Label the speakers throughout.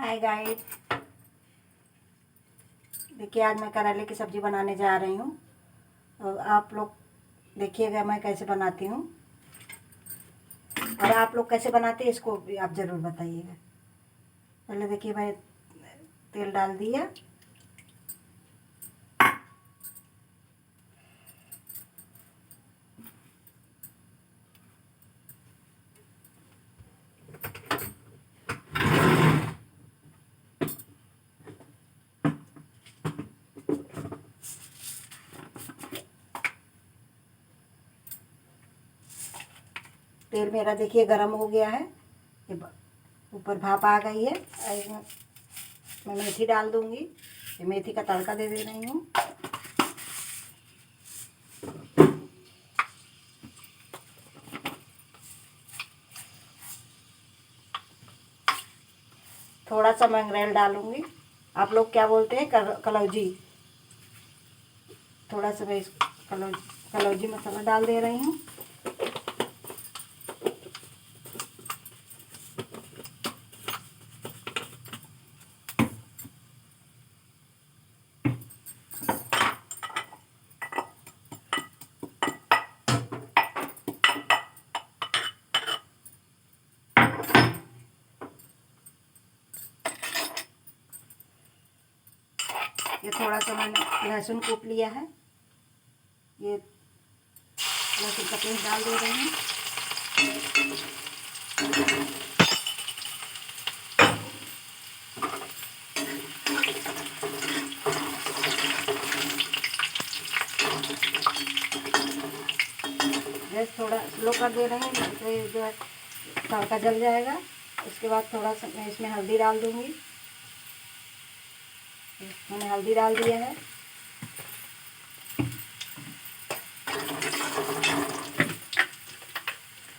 Speaker 1: Hi guys. देखिए आज मैं करेले की सब्ज़ी बनाने जा रही हूँ और आप लोग देखिएगा मैं कैसे बनाती हूँ और आप लोग कैसे बनाते हैं इसको भी आप ज़रूर बताइएगा। पहले देखिए मैं तेल डाल दिया। तेल मेरा देखिए गरम हो गया है। ये ऊपर भाप आ गई है। मैं मेथी डाल दूंगी। ये मेथी का तड़का दे रही हूँ। थोड़ा सा मंगरेल डालूंगी। आप लोग क्या बोलते हैं? कलौजी। थोड़ा सा मैं इस कलौजी मसाला डाल दे रही हूँ। ये थोड़ा सा मैंने लहसुन कूट लिया है। ये लहसुन का पेस्ट डाल दे रही हूँ। गैस थोड़ा स्लो कर दे रहे हैं, इससे जो है तड़का जल जाएगा। उसके बाद थोड़ा सा मैं इसमें हल्दी डाल दूँगी। मैंने हल्दी डाल दिया है।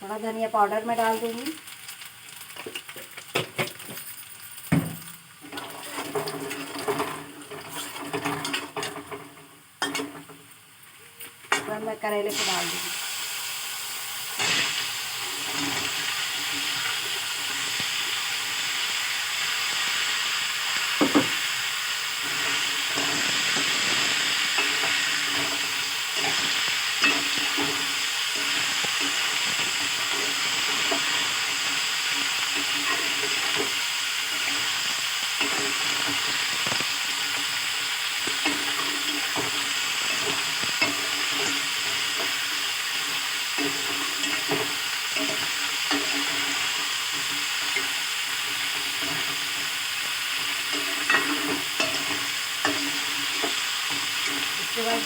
Speaker 1: थोड़ा धनिया पाउडर मैं डाल दूँगी। और मैं करेले को डाल दूँगी। उसके बाद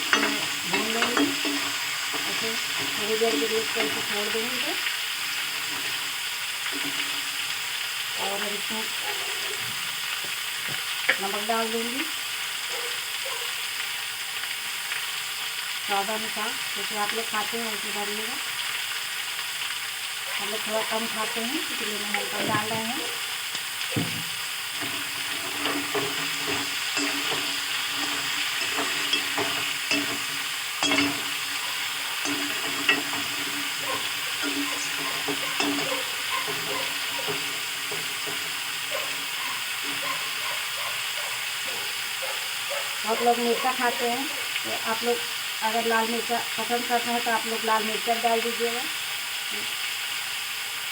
Speaker 1: भून लेंगे। ऐसे थोड़ी देर के लिए इसको ऐसे छोड़ देंगे और इसमें नमक डाल दूँगी स्वाद अनुसार। जैसे आप लोग खाते हैं वैसे डालिएगा। हम लोग थोड़ा कम खाते हैं इसलिए मैं हल्का डाल रहे हैं। आप लोग मिर्चा खाते हैं तो आप लोग अगर लाल मिर्चा पसंद करते हैं तो आप लोग लाल मिर्चा डाल दीजिएगा।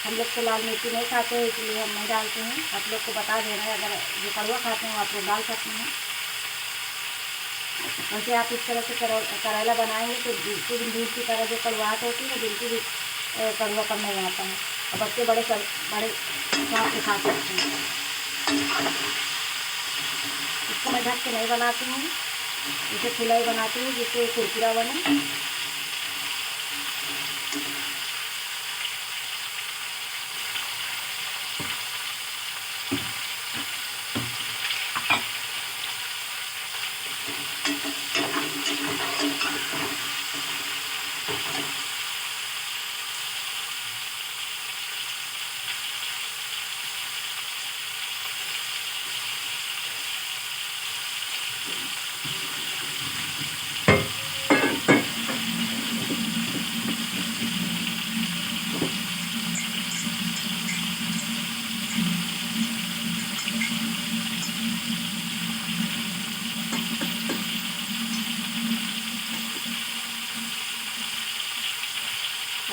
Speaker 1: हम लोग तो लाल मिर्ची नहीं खाते हैं इसलिए हम नहीं डालते हैं। आप लोग को बता दे रहे हैं, अगर जो कड़वा खाते हैं आप लोग डाल सकते हैं। वैसे आप इस तरह से करेला बनाएंगे तो बिल्कुल दूध की तरह जो कड़वाहट होती है बिल्कुल भी कड़वापन नहीं आता है और बच्चे बड़े स्वाद से खा सकते हैं। इसको मैं ढक के नहीं बनाती हूँ, इसे खुला ही बनाती हूँ जिससे कुरकुरा बने।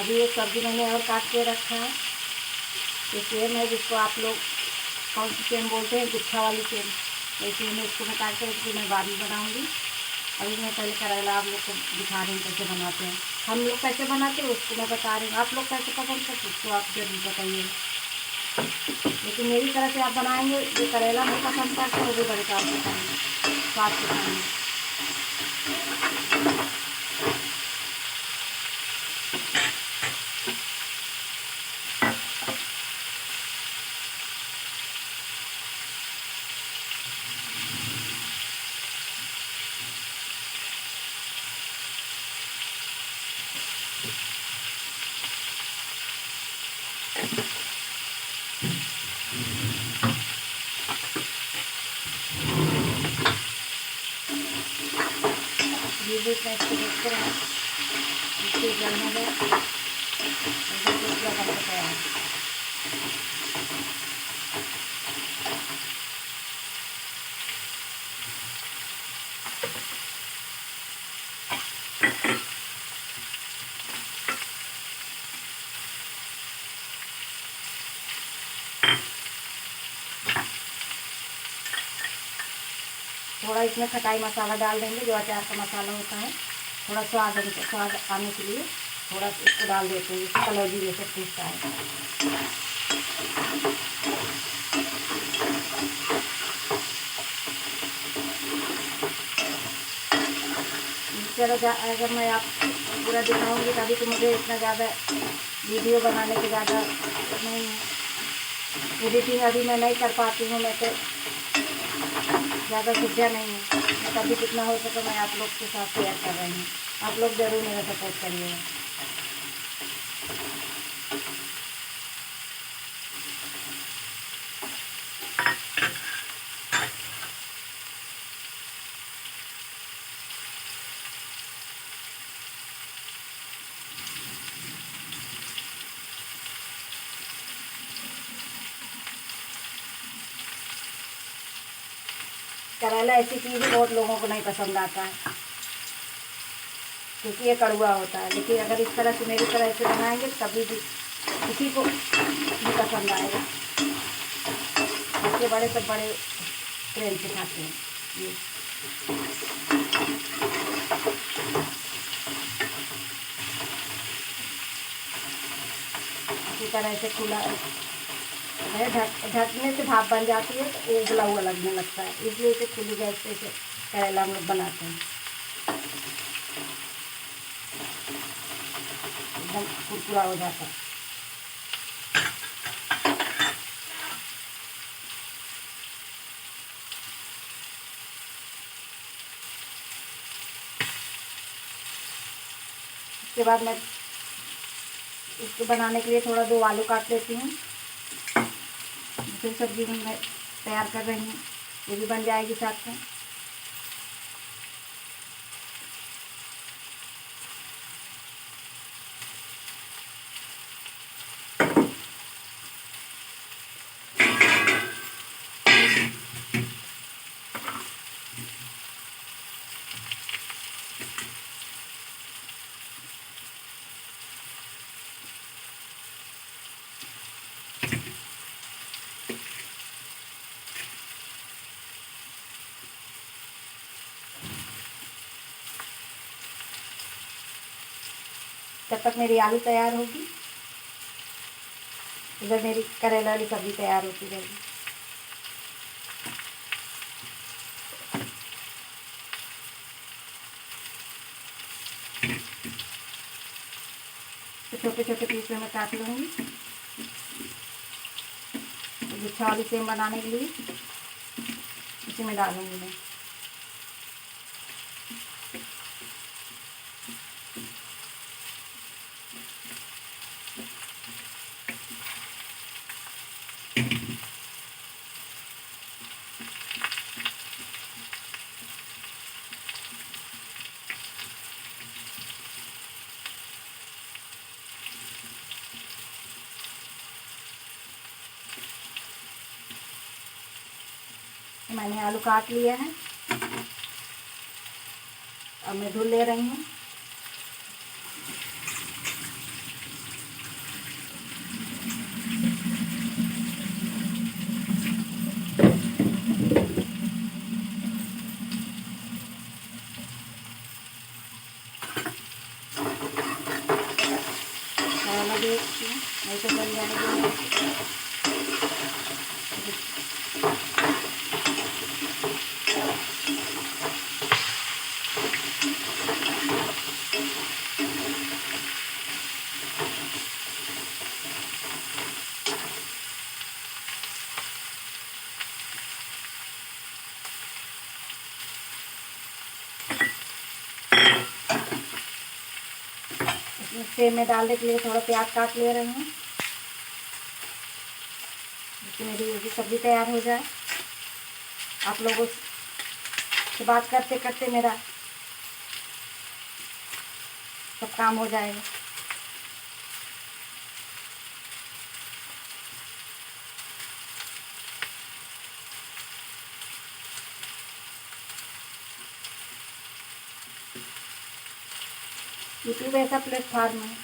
Speaker 1: अभी एक सब्ज़ी मैंने और काट के रखा है, ये सेम है जिसको आप लोग कौन सी सेम बोलते हैं, गुच्छा वाली सेम। वैसे मैं इसको मैं काट के रखती, मैं बाद में बनाऊँगी। अभी मैं पहले करेला आप लोग को दिखा रही हूँ कैसे बनाते हैं। हम लोग कैसे बनाते हैं उसको मैं बता रही हूँ, आप लोग कैसे पसंद करते उसको आप जरूर बताइए। लेकिन मेरी तरह से आप बनाएंगे, जो करेला नहीं पसंद करते वो भी बड़े चाव से खाएंगे, स्वाद से खाएंगे। बीच में इसको देखते रहें, इसके जलने में पूरा बनकर तैयार। थोड़ा इसमें खटाई मसाला डाल देंगे, जो अचार का मसाला होता है, थोड़ा स्वाद आने के लिए थोड़ा इसको डाल देते हैं, जिससे कलौजी जैसे टेस्ट आएगा। चलो अगर मैं आप पूरा दिखाऊंगी तभी तो मुझे इतना ज़्यादा वीडियो बनाने की ज़्यादा नहीं है, एडिटिंग अभी मैं नहीं कर पाती हूँ, मैं तो ज़्यादा सीखा नहीं है। मैं तभी कितना हो सके मैं आप लोग के साथ शेयर कर रही हूँ। आप लोग ज़रूर मेरा सपोर्ट करिएगा। करेला ऐसी चीज़ बहुत लोगों को नहीं पसंद आता है, क्योंकि ये कड़वा होता है। लेकिन अगर इस तरह से मेरी तरह से बनाएंगे तभी भी किसी को भी पसंद आएगा। बच्चे बड़े सब बड़े प्रेम से खाते हैं ये। इसी तरह से खुला ढकने से भाप बन जाती है तो उबला हुआ लगने लगता है, इसलिए इसे खुली गैस पे से करेला हम लोग बनाते हैं। एकदम कुरकुरा हो जाता है। इसके बाद मैं इसको बनाने के लिए थोड़ा 2 आलू काट लेती हूँ। फिर सब्जी मैं तैयार कर रही हूँ, ये भी बन जाएगी साथ में। तब तक मेरी आलू तैयार होगी, इधर मेरी करेला वाली सब्जी तैयार होती रहेगी। तो छोटे छोटे पीस में मैं काट लूँगी, गुच्छा वाली सेम बनाने के लिए इसी में डालूँगी मैं। मैंने आलू काट लिया है, अब मैं धुल ले रही हूँ। सेब में डालने के लिए थोड़ा प्याज काट ले रही हूँ, जिससे मेरी ये भी सब्ज़ी तैयार हो जाए। आप लोगों से बात करते करते मेरा सब काम हो जाएगा। यूट्यूब ऐसा प्लेटफार्म है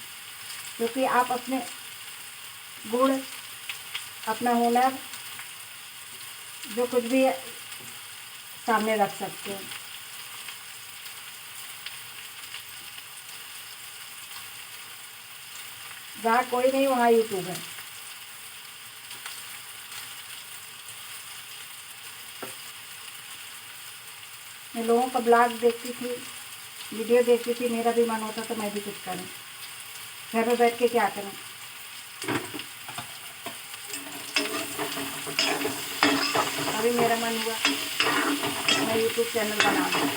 Speaker 1: क्योंकि आप अपने गुण, अपना हुनर, जो कुछ भी सामने रख सकते हैं। जहाँ कोई नहीं वहाँ यूट्यूब है। मैं लोगों का ब्लॉग देखती थी, वीडियो देखती थी, मेरा भी मन होता तो मैं भी कुछ करूँ। घर में बैठ के क्या करूँ। अभी मेरा मन हुआ मैं यूट्यूब चैनल बना दूँ।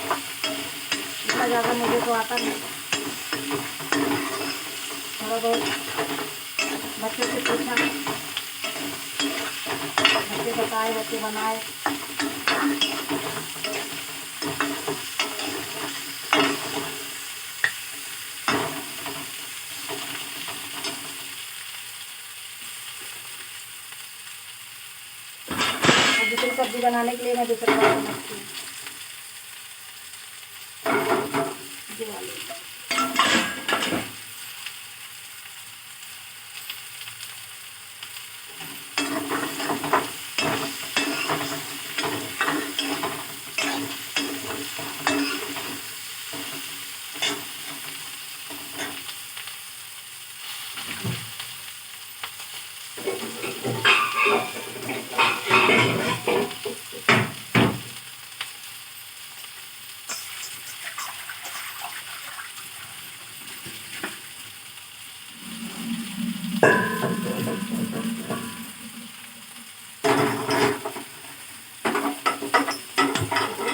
Speaker 1: इतना ज़्यादा मुझे तो आता नहीं, थोड़ा बहुत बच्चों से पूछा, बच्चे बताए, बच्चे बनाए। दूसरी सब्ज़ी बनाने के लिए मैं दूसरा बर्तन रखती हूँ।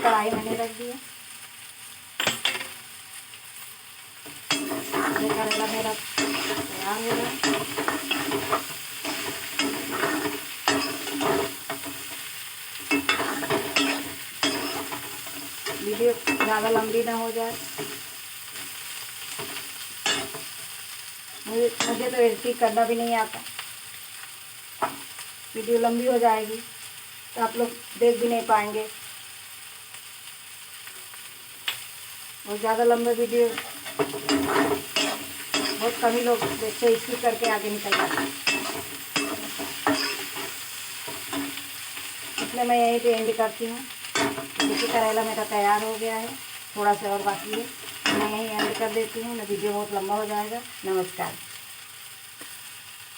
Speaker 1: कढ़ाई मैंने रख दी है। ये करेला मेरा तैयार हो गया। वीडियो ज़्यादा लंबी ना हो जाए। मुझे तो एडिटिंग करना भी नहीं आता। वीडियो लंबी हो जाएगी तो आप लोग देख भी नहीं पाएंगे। और ज़्यादा लंबे वीडियो बहुत कम ही लोग देखते, स्किप करके आगे निकल जाते हैं। इसलिए मैं यहीं पे एंड करती हूँ। देखिए करेला मेरा तैयार हो गया है, थोड़ा सा और बाकी है। मैं यहीं एंड कर देती हूँ, ना वीडियो बहुत लंबा हो जाएगा। नमस्कार।